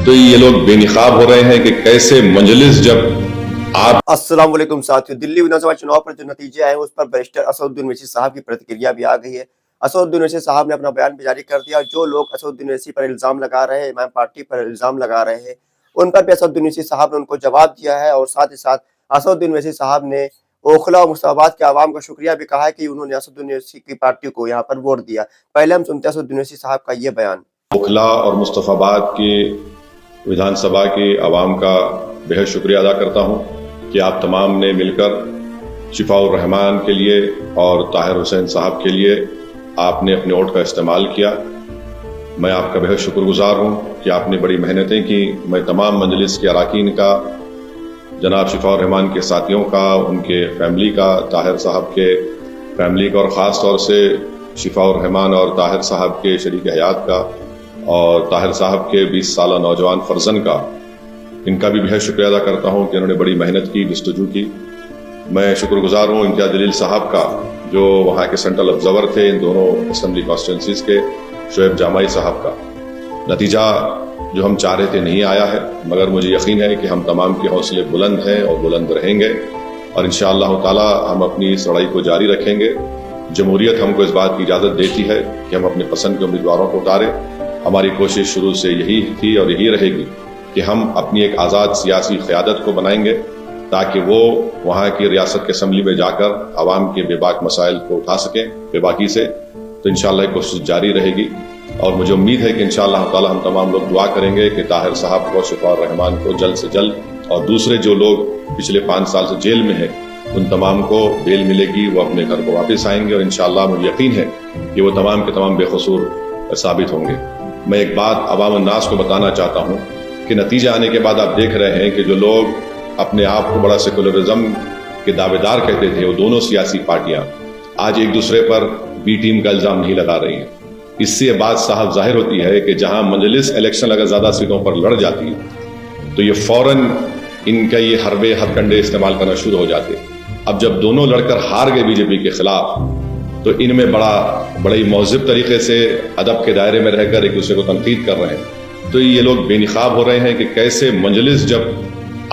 तो ये लोग बेनिकाब हो रहे हैं कि कैसे मजलिस जब आप अस्सलाम वालेकुम साथियों, दिल्ली विधानसभा चुनाव पर जो नतीजे आए उस पर बैरिस्टर असदुद्दीन ओवैसी साहब की प्रतिक्रिया भी आ गई है। असदुद्दीन ओवैसी साहब ने अपना बयान भी जारी कर दिया। जो लोग असदुद्दीन ओवैसी पर इल्ज़ाम लगा रहे हैं, इमाम पार्टी पर इल्ज़ाम लगा रहे हैं, उन पर भी असदुद्दीन ओवैसी साहब ने उनको जवाब दिया है। और साथ ही साथ असदुद्दीन ओवैसी साहब ने ओखला और मुस्ताबाद के आवाम का शुक्रिया भी कहा है कि उन्होंने असदुद्दीन ओवैसी की पार्टी को यहाँ पर वोट दिया। पहले हम सुनते हैं असदुद्दीन ओवैसी साहब का ये बयान। ओखला और मुस्तफाबाद की विधानसभा की आवाम का बेहद शुक्रिया अदा करता हूँ कि आप तमाम ने मिलकर शिफाउर रहमान के लिए और ताहिर हुसैन साहब के लिए आपने अपने वोट का इस्तेमाल किया। मैं आपका बेहद शुक्रगुजार हूँ कि आपने बड़ी मेहनतें की। मैं तमाम मजलिस के अरकान का, जनाब शिफाउर रहमान के साथियों का, उनके फैमिली का, ताहिर साहब के फैमिली का और ख़ास तौर से शिफाउर रहमान और ताहिर साहब के शरीक हयात का और ताहिर साहब के 20 साला नौजवान फर्जन का, इनका भी बेहद शुक्रिया अदा करता हूँ कि उन्होंने बड़ी मेहनत की, जस्तजू की। मैं शुक्रगुजार हूँ इम्तियाज़ जलील साहब का, जो वहाँ के सेंट्रल ऑब्जर्वर थे इन दोनों असम्बली कॉन्स्टिट्यूंसीज के, शोएब जामाई साहब का। नतीजा जो हम चाह रहे थे नहीं आया है, मगर मुझे यकीन है कि हम तमाम के हौसले बुलंद हैं और बुलंद रहेंगे और इंशाअल्लाह ताला हम अपनी इस लड़ाई को जारी रखेंगे। जमहूरियत हमको इस बात की इजाज़त देती है कि हम अपने पसंद के उम्मीदवारों को उतारें। हमारी कोशिश शुरू से यही थी और यही रहेगी कि हम अपनी एक आज़ाद सियासी क़यादत को बनाएंगे ताकि वो वहाँ की रियासत के असम्बली में जाकर आवाम के बेबाक मसाइल को उठा सकें बेबाकी से। तो इंशाअल्लाह कोशिश जारी रहेगी और मुझे उम्मीद है कि इंशाअल्लाह ताला हम तमाम लोग दुआ करेंगे कि ताहिर साहब को, शिफाउर रहमान को जल्द से जल्द और दूसरे जो लोग पिछले 5 साल से जेल में हैं उन तमाम को बेल मिलेगी, वो अपने घर को वापस आएंगे और इंशाअल्लाह मुझे यकीन है कि वो तमाम के तमाम बेकसूर साबित होंगे। मैं एक बात अवाम अन्नास को बताना चाहता हूँ कि नतीजा आने के बाद आप देख रहे हैं कि जो लोग अपने आप को बड़ा सेकुलरिज्म के दावेदार कहते थे, वो दोनों सियासी पार्टियां आज एक दूसरे पर बी टीम का इल्ज़ाम नहीं लगा रही हैं। इससे ये बात साफ जाहिर होती है कि जहां मजलिस इलेक्शन अगर ज़्यादा सीटों पर लड़ जाती है तो ये फौरन इनका ये हरबे हथकंडे इस्तेमाल करना शुरू हो जाते। अब जब दोनों लड़कर हार गए बीजेपी के खिलाफ तो इनमें बड़े महज़िब तरीके से अदब के दायरे में रहकर एक दूसरे को तनकीद कर रहे हैं। तो ये लोग बेनिकाब हो रहे हैं कि कैसे मजलिस जब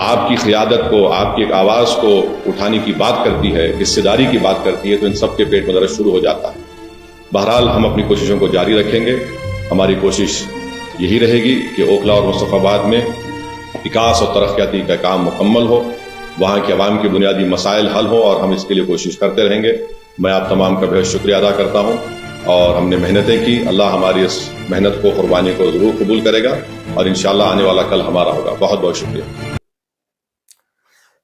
आपकी क़यादत को, आपकी एक आवाज़ को उठाने की बात करती है, हिस्सेदारी की बात करती है, तो इन सबके पेट में दर्द शुरू हो जाता है। बहरहाल हम अपनी कोशिशों को जारी रखेंगे। हमारी कोशिश यही रहेगी कि ओखला और मुस्तफाबाद में विकास और तरक्याती का काम मुकम्मल हो, वहाँ के अवाम के बुनियादी मसाइल हल हो और हम इसके लिए कोशिश करते रहेंगे। मैं आप तमाम का बहुत शुक्रिया अदा करता हूँ और हमने मेहनतें की। अल्लाह हमारी इस मेहनत को, कुर्बानी को ज़रूर कबूल करेगा और इंशाअल्लाह आने वाला कल हमारा होगा। बहुत बहुत शुक्रिया।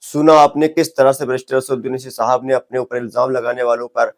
सुना आपने किस तरह से बैरिस्टर असदुद्दीन ओवैसी साहब ने अपने ऊपर इल्ज़ाम लगाने वालों पर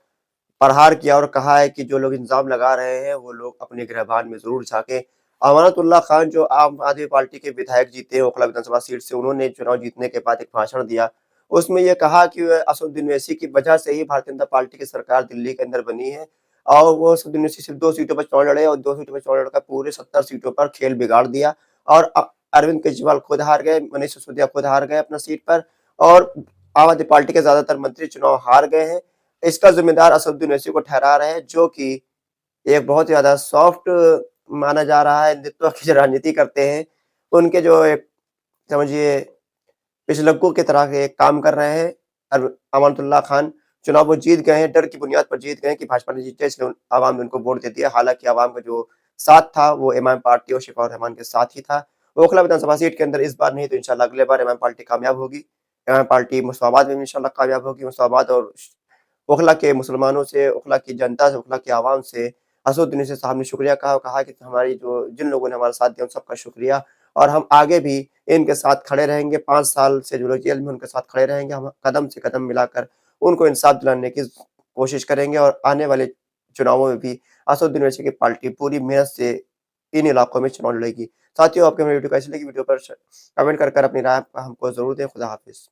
प्रहार किया और कहा है कि जो लोग इल्ज़ाम लगा रहे हैं वो लोग अपने गिरबान में ज़रूर झांकें। अमानतुल्लाह खान जो आम आदमी पार्टी के विधायक जीते हैं ओखला विधानसभा सीट से, उन्होंने चुनाव जीतने के बाद एक भाषण दिया। उसमें ये कहा कि असदुद्दीन ओवैसी की वजह से ही भारतीय जनता पार्टी की सरकार दिल्ली के अंदर बनी है और वो असदुद्दीन ओवैसी सिर्फ 2 सीटों पर चुनाव लड़े और 2 सीटों पर चुनाव लड़कर पूरे 70 सीटों पर खेल बिगाड़ दिया। और अरविंद केजरीवाल खुद हार गए, मनीष सिसोदिया खुद हार गए अपना सीट पर और आम आदमी पार्टी के ज्यादातर मंत्री चुनाव हार गए हैं। इसका जिम्मेदार असदुद्दीन ओवैसी को ठहरा रहे हैं, जो कि एक बहुत ज्यादा सॉफ्ट माना जा रहा है, नेतृत्व की जो राजनीति करते हैं उनके जो एक समझिए पिछलग्गू की तरह के काम कर रहे हैं। अमानतुल्लाह खान चुनाव वो जीत गए हैं, डर की बुनियाद पर जीत गए हैं कि भाजपा ने जीते इसलिए आवाम ने उनको वोट दे दिया। हालांकि आवाम का जो साथ था वो इमाम पार्टी और शिफाउर रहमान के साथ ही था। ओखला विधानसभा सीट के अंदर इस बार नहीं तो इंशाल्लाह अगले बार इमाम पार्टी कामयाब होगी। इमाम पार्टी मुस्ताबाद में इंशाल्लाह कामयाब होगी। मुस्ताबाद और ओखला के मुसलमानों से, ओखला की जनता से, ओखला की आवाम से असदुद्दीन ओवैसी साहब ने शुक्रिया कहा और कहा कि हमारी जो जिन लोगों ने हमारा साथ दिया उन सबका शुक्रिया और हम आगे भी इनके साथ खड़े रहेंगे। 5 साल से जो लोग जेल में उनके साथ खड़े रहेंगे। हम कदम से कदम मिलाकर उनको इंसाफ दिलाने की कोशिश करेंगे और आने वाले चुनावों में भी असदुद्दीन ओवैसी की पार्टी पूरी मेहनत से इन इलाकों में चुनाव लड़ेगी। साथियों, आपको मेरी वीडियो कैसी लगी? वीडियो पर कमेंट कर अपनी राय हमको ज़रूर दें। खुदा हाफ़िज़।